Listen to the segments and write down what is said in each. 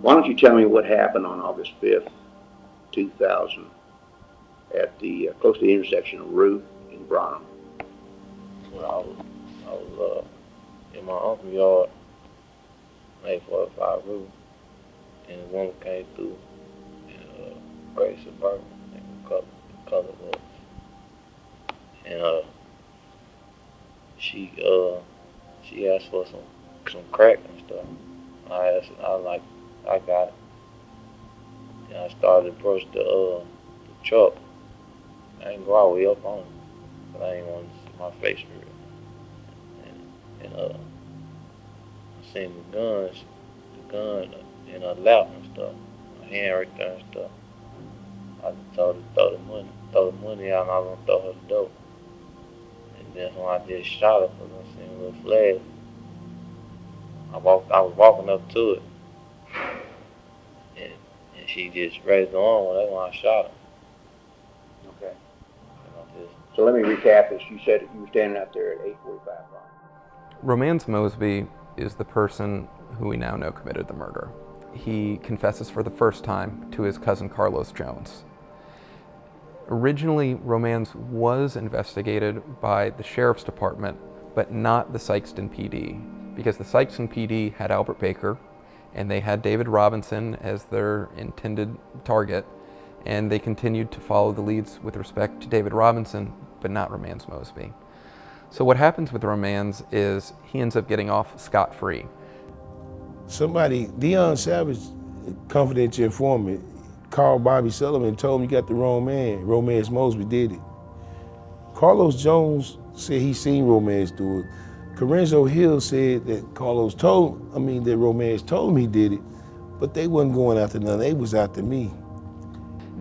Why don't you tell me what happened on August 5th, 2000, at the close to the intersection of Ruth and Bronham? Well, I was in my uncle's yard, 845 roof, and a woman came through in a gray Suburban, I think the color was, and she she asked for some crack and stuff. I like I got it, and I started to approach the truck. I didn't go all the way up on it, but I didn't want to see my face for it. And I seen the gun in her lap and stuff, my hand right there and stuff. I just told her to throw the money out, and I was gonna throw her the dope. And then when I just shot her, cause I seen a little flash, I was walking up to it, and and she just raised her arm. Well, that's when I shot her. Okay. And I just So let me recap this. You said you were standing out there at 8:45. Romance Mosby is the person who we now know committed the murder. He confesses for the first time to his cousin Carlos Jones. Originally, Romance was investigated by the Sheriff's Department, but not the Sikeston PD, because the Sikeston PD had Albert Baker, and they had David Robinson as their intended target, and they continued to follow the leads with respect to David Robinson, but not Romance Mosby. So what happens with Romance is he ends up getting off scot-free. Somebody, Deion Savage, confidential informant, called Bobby Sullivan and told him you got the wrong man. Romance Mosby did it. Carlos Jones said he seen Romance do it. Corenzo Hill said that that Romance told him he did it, but they wasn't going after none. They was after me.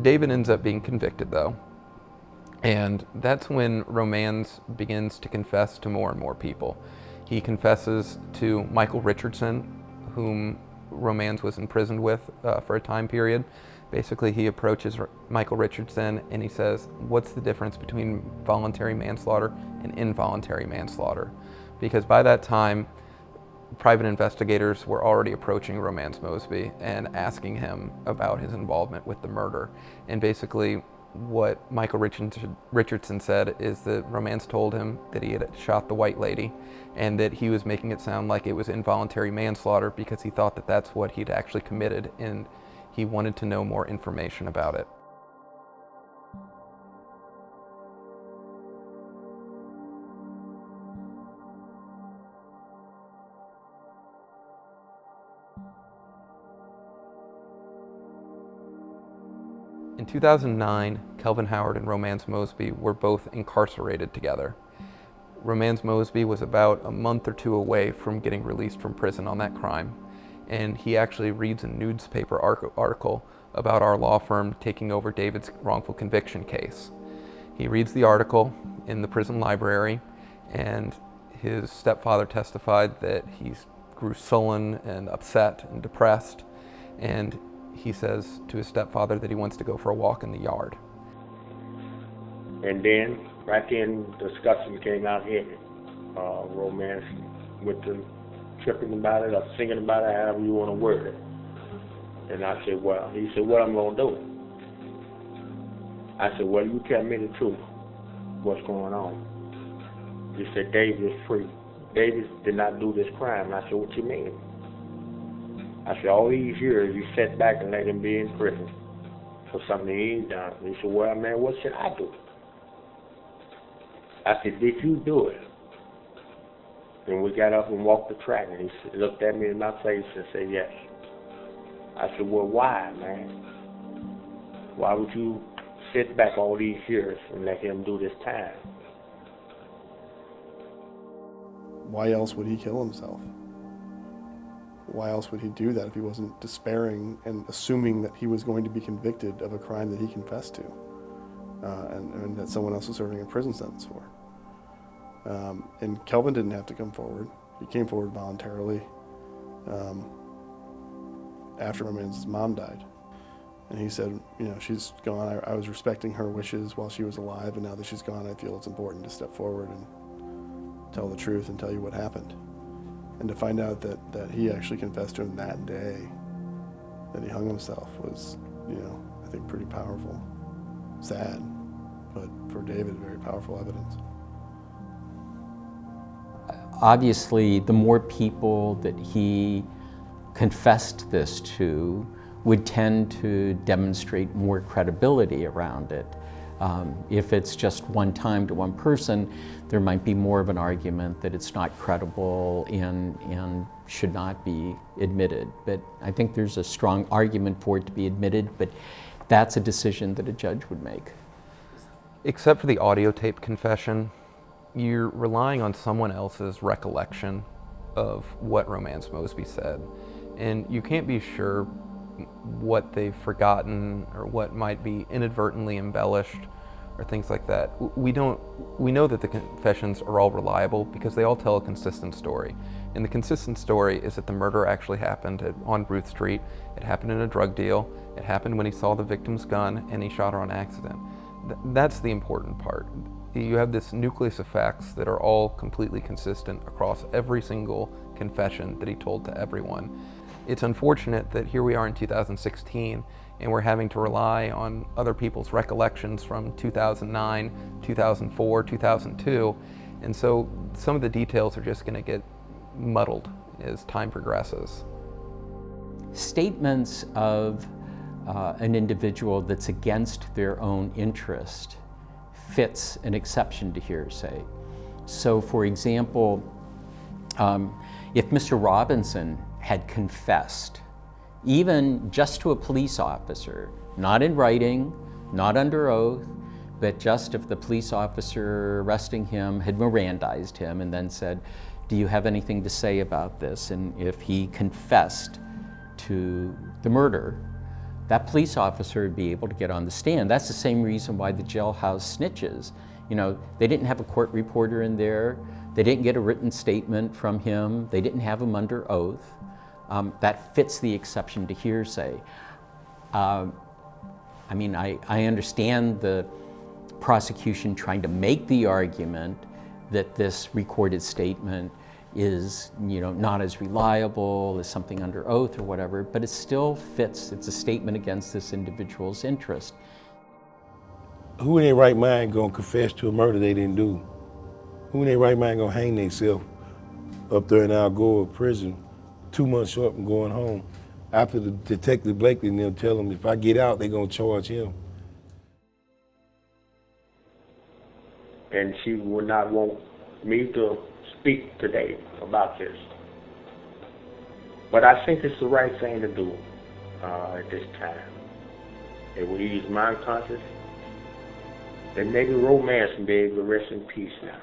David ends up being convicted though, and that's when Romance begins to confess to more and more people. He confesses to Michael Richardson, whom Romance was imprisoned with for a time period. Basically, he approaches Michael Richardson and he says, what's the difference between voluntary manslaughter and involuntary manslaughter? Because by that time, private investigators were already approaching Romance Mosby and asking him about his involvement with the murder. And basically, what Michael Richardson said is that Romance told him that he had shot the white lady and that he was making it sound like it was involuntary manslaughter because he thought that that's what he'd actually committed, and he wanted to know more information about it. In 2009, Kelvin Howard and Romance Mosby were both incarcerated together. Romance Mosby was about a month or two away from getting released from prison on that crime, and he actually reads a newspaper article about our law firm taking over David's wrongful conviction case. He reads the article in the prison library, and his stepfather testified that he grew sullen and upset and depressed, and he says to his stepfather that he wants to go for a walk in the yard. And then, right then, discussion came out here. Romance with the tripping about it or singing about it, however you want to word it. And I said, well, he said, what I'm going to do? I said, well, you tell me the truth. What's going on? He said, David is free. David did not do this crime. And I said, what you mean? I said, all these years you sat back and let him be in prison for something he ain't done. He said, well, man, what should I do? I said, did you do it? And we got up and walked the track, and he looked at me in my face and said, yes. I said, well, why, man? Why would you sit back all these years and let him do this time? Why else would he kill himself? Why else would he do that if he wasn't despairing and assuming that he was going to be convicted of a crime that he confessed to and that someone else was serving a prison sentence for? And Kelvin didn't have to come forward. He came forward voluntarily after Romance's mom died. And he said, you know, she's gone. I was respecting her wishes while she was alive, and now that she's gone, I feel it's important to step forward and tell the truth and tell you what happened. And to find out that he actually confessed to him that day that he hung himself was, I think pretty powerful. Sad, but for David, very powerful evidence. Obviously, the more people that he confessed this to would tend to demonstrate more credibility around it. If it's just one time to one person, there might be more of an argument that it's not credible and should not be admitted. But I think there's a strong argument for it to be admitted, but that's a decision that a judge would make. Except for the audio tape confession, you're relying on someone else's recollection of what Romance Mosby said. And you can't be sure what they've forgotten or what might be inadvertently embellished or things like that. We know that the confessions are all reliable because they all tell a consistent story. And the consistent story is that the murder actually happened on Ruth Street. It happened in a drug deal. It happened when he saw the victim's gun and he shot her on accident. That's the important part. You have this nucleus of facts that are all completely consistent across every single confession that he told to everyone. It's unfortunate that here we are in 2016 and we're having to rely on other people's recollections from 2009, 2004, 2002, and so some of the details are just going to get muddled as time progresses. Statements of an individual that's against their own interest fits an exception to hearsay. So for example, if Mr. Robinson had confessed, even just to a police officer, not in writing, not under oath, but just if the police officer arresting him had Mirandized him and then said, do you have anything to say about this? And if he confessed to the murder, that police officer would be able to get on the stand. That's the same reason why the jailhouse snitches. They didn't have a court reporter in there. They didn't get a written statement from him. They didn't have him under oath. That fits the exception to hearsay. I understand the prosecution trying to make the argument that this recorded statement is not as reliable as something under oath or whatever, but it still fits. It's a statement against this individual's interest. Who in their right mind gonna confess to a murder they didn't do? Who in their right mind gonna hang themselves up there in Algoa prison 2 months short from going home after the Detective Blakely and them tell them if I get out, they're gonna charge him? And she would not want me to speak today about this. But I think it's the right thing to do at this time. It will ease my conscience. And maybe Romance can be able to rest in peace now.